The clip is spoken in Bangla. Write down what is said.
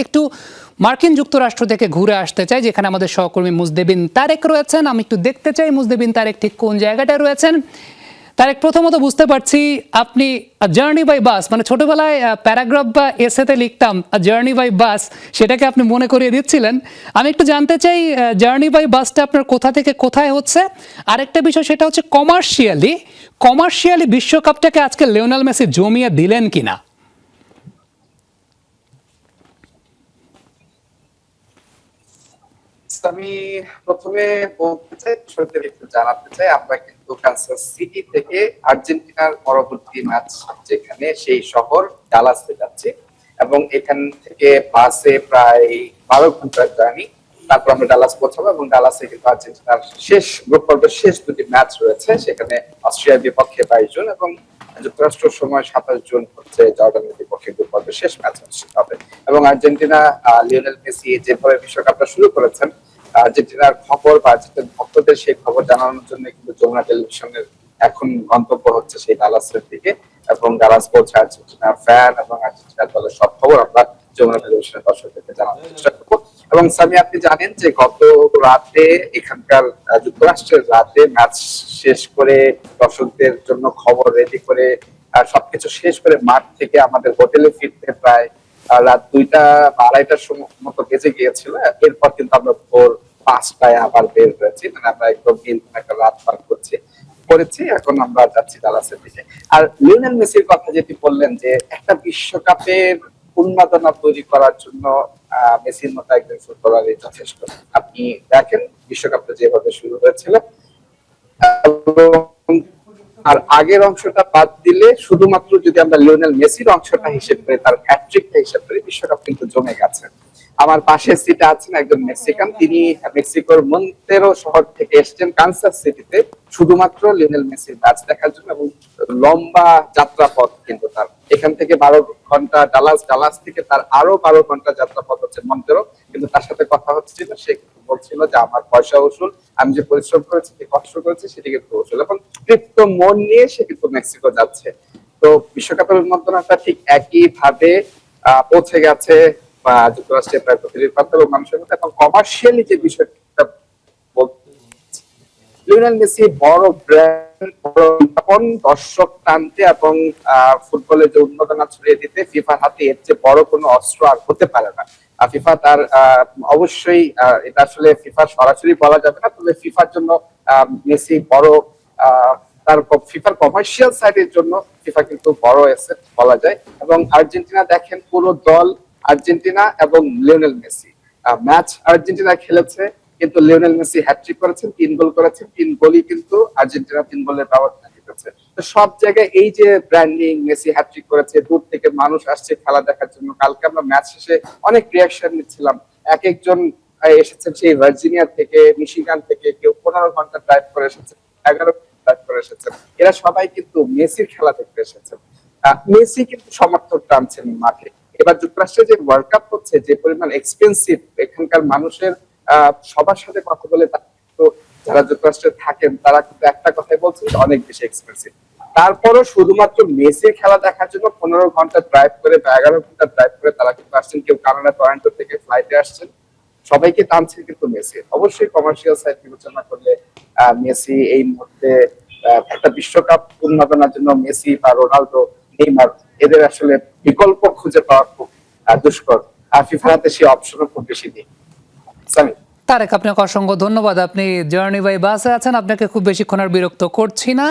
একটু মার্কিন যুক্তরাষ্ট্র থেকে ঘুরে আসতে চাই, যেখানে আমাদের সহকর্মী মুজদেবিন তারেক রয়েছেন। আমি একটু দেখতে চাই মুজদেবিন তারেক ঠিক কোন জায়গাটায় রয়েছেন। তারেক, প্রথমত বুঝতে পারছি আপনি জার্নি বাই বাস, মানে ছোটবেলায় প্যারাগ্রাফ বা এসেতে লিখতাম জার্নি বাই বাস, সেটাকে আপনি মনে করিয়ে দিচ্ছিলেন। আমি একটু জানতে চাই জার্নি বাই বাসটা আপনার কোথা থেকে কোথায় হচ্ছে। আরেকটা বিষয়, সেটা হচ্ছে কমার্শিয়ালি বিশ্বকাপটাকে আজকে লিওনেল মেসি জমিয়ে দিলেন কিনা। আমি প্রথমে বলতে চাই, সত্যি একটু জানাতে চাই, আমরা কিন্তু কানসাস সিটি থেকে আর্জেন্টিনার পরবর্তী ম্যাচ যেখানে সেই শহর ডালাসে যাচ্ছি, এবং এখান থেকে বাসে প্রায় 12 ঘন্টার জার্নি। তারপর আমরা ডালাস পৌঁছাবো, এবং ডালাসে কিন্তু আর্জেন্টিনার শেষ গ্রুপ পর্বের শেষ দুটি ম্যাচ রয়েছে, সেখানে অস্ট্রিয়ার বিপক্ষে 22 জুন এবং যুক্তরাষ্ট্রের সময় 27 জুন হচ্ছে জর্ডানের বিপক্ষে গ্রুপ পর্বের শেষ ম্যাচ অনুষ্ঠিত হবে। এবং আর্জেন্টিনা লিওনেল মেসি যেভাবে বিশ্বকাপটা শুরু করেছেন, আর্জেন্টিনার খবর বা আর্জেন্টিনার ভক্তদের সেই খবর জানানোর জন্য কিন্তু যমুনা টেলিভিশনের এখন গন্তব্য হচ্ছে সেই ডালাসের দিকে, এবং ডালাস পৌঁছে আর্জেন্টিনার ফ্যান এবং আর্জেন্টিনার দলের সব খবর আমরা যমুনা টেলিভিশনের দর্শকদেরকে জানানোর চেষ্টা করবো। এবং সামি, আপনি জানেন যে গত রাতে এখানকার যুক্তরাষ্ট্রের রাতে ম্যাচ শেষ করে দর্শকদের জন্য খবর রেডি করে সবকিছু শেষ করে মাঠ থেকে আমাদের হোটেলে ফিরতে প্রায় রাত 2টা বা 2:30টার মতো বেজে গিয়েছিল। এরপর কিন্তু আমরা ভোর 5টায় আবার বের হয়েছি, মানে আমরা একদম একটা রাত পার করেছি। এখন আমরা যাচ্ছি ডালাসের দিকে। আর লিওনেল মেসির কথা যেটি বললেন, যে একটা বিশ্বকাপের উন্মাদনা তৈরি করার জন্য মেসির মতো একজন ফুটবলারই যথেষ্ট। আপনি দেখেন বিশ্বকাপটা যেভাবে শুরু হয়েছিল, আর আগের অংশটা বাদ দিলে শুধুমাত্র যদি আমরা লিওনেল মেসির অংশটা হিসেব করি, তার হ্যাটট্রিকটা হিসেব করি, বিশ্বকাপ কিন্তু জমে গেছে। আমার পাশে সিটে আছেন একজন মেক্সিকান, তিনি মেক্সিকোর মন্তেরো শহর থেকে এসেছেন কানসাস সিটিতে শুধুমাত্র লিওনেল মেসির ম্যাচ দেখার জন্য, এবং লম্বা যাত্রাপথ কিন্তু তার। এখান থেকে 12 ঘন্টা ডালাস থেকে তার আরো 12 ঘন্টা যাত্রাপথ হচ্ছে মন্তেরো। কিন্তু তার সাথে কথা হচ্ছিল, সে কিন্তু বলছিল যে আমার পয়সা উসুল, আমি যে পরিশ্রম করেছি, যে কষ্ট করেছি, সেটি কিন্তু উসুল, এবং তৃপ্ত মন নিয়ে সে কিন্তু মেক্সিকো যাচ্ছে। তো বিশ্বকাপের উন্মাদনাটা ঠিক একই ভাবে পৌঁছে গেছে যুক্তরাষ্ট্রের প্রায় প্রতিটি প্রান্ত এবং মানুষের মধ্যে। এবং কমার্শিয়ালি যে বিষয়টা লিওনেল মেসি বড় ব্র্যান্ড, বড় বিজ্ঞাপন, দর্শক টানতে এবং ফুটবলের যে উন্মাদনা ছড়িয়ে দিতে ফিফার হাতে এর চেয়ে বড় কোনো অস্ত্র আর হতে পারে না। ফিফা তার অবশ্যই এটা আসলে ফিফা সরাসরি বলা যাবে না, তবে ফিফার জন্য মেসি বড়, তার ফিফার কমার্শিয়াল সাইডের জন্য ফিফা কিন্তু বড় অ্যাসেট বলা যায়। এবং আর্জেন্টিনা দেখেন, পুরো দল আর্জেন্টিনা এবং লিওনেল মেসি। ম্যাচ আর্জেন্টিনা খেলেছে, কিন্তু লিওনেল মেসি হ্যাটট্রিক করেছেন, 3 গোল করেছেন, 3 গোলই কিন্তু আর্জেন্টিনা 3 গোলের ব্যবধানে জিতেছে। তো সব জায়গায় এই যে ব্র্যান্ডিং, মেসি হ্যাটট্রিক করেছে, দূর থেকে মানুষ আসছে খেলা দেখার জন্য। কালকে আমরা ম্যাচ শেষে অনেক রিয়াকশন নিচ্ছিলাম, এক একজন এসেছেন সেই ভার্জিনিয়া থেকে, মিশিগান থেকে, কেউ 15 ঘন্টা ড্রাইভ করে এসেছে, 11 ড্রাইভ করে এসেছেন। এরা সবাই কিন্তু মেসির খেলা দেখতে এসেছেন। মেসি কিন্তু সমর্থক টানছেন মাঠে। এবার যুক্তরাষ্ট্রে যে ওয়ার্ল্ড কাপ হচ্ছে, যে পরিমাণ এক্সপেন্সিভ, এখানকার মানুষের সবার সাথে কথা বলে তো যারা যুক্তরাষ্ট্রে থাকেন তারা কিন্তু একটা কথাই বলছেন, অনেক বেশি এক্সপেন্সিভ। তারপরও শুধুমাত্র মেসির খেলা দেখার জন্য 15 ঘন্টা ড্রাইভ করে বা 11 ঘন্টা ড্রাইভ করে তারা কিন্তু আসছেন। কেউ কানাডা টরন্টো থেকে ফ্লাইটে আসছেন, সবাইকে টানছেন কিন্তু মেসি। অবশ্যই কমার্শিয়াল সাইড বিবেচনা করলে মেসি এই মুহূর্তে একটা বিশ্বকাপ উন্মাদনার জন্য মেসি বা রোনালদো, নেইমার, এদের আসলে বিকল্প খুঁজে পাওয়া খুব দুষ্কর। আর ফিফার হাতে সেই অপশনও খুব বেশি নেই। তারেক, আপনাকে অসংখ্য ধন্যবাদ। আপনি জার্নি বাই বাসে আছেন, আপনাকে খুব বেশিক্ষণ আর বিরক্ত করছি না।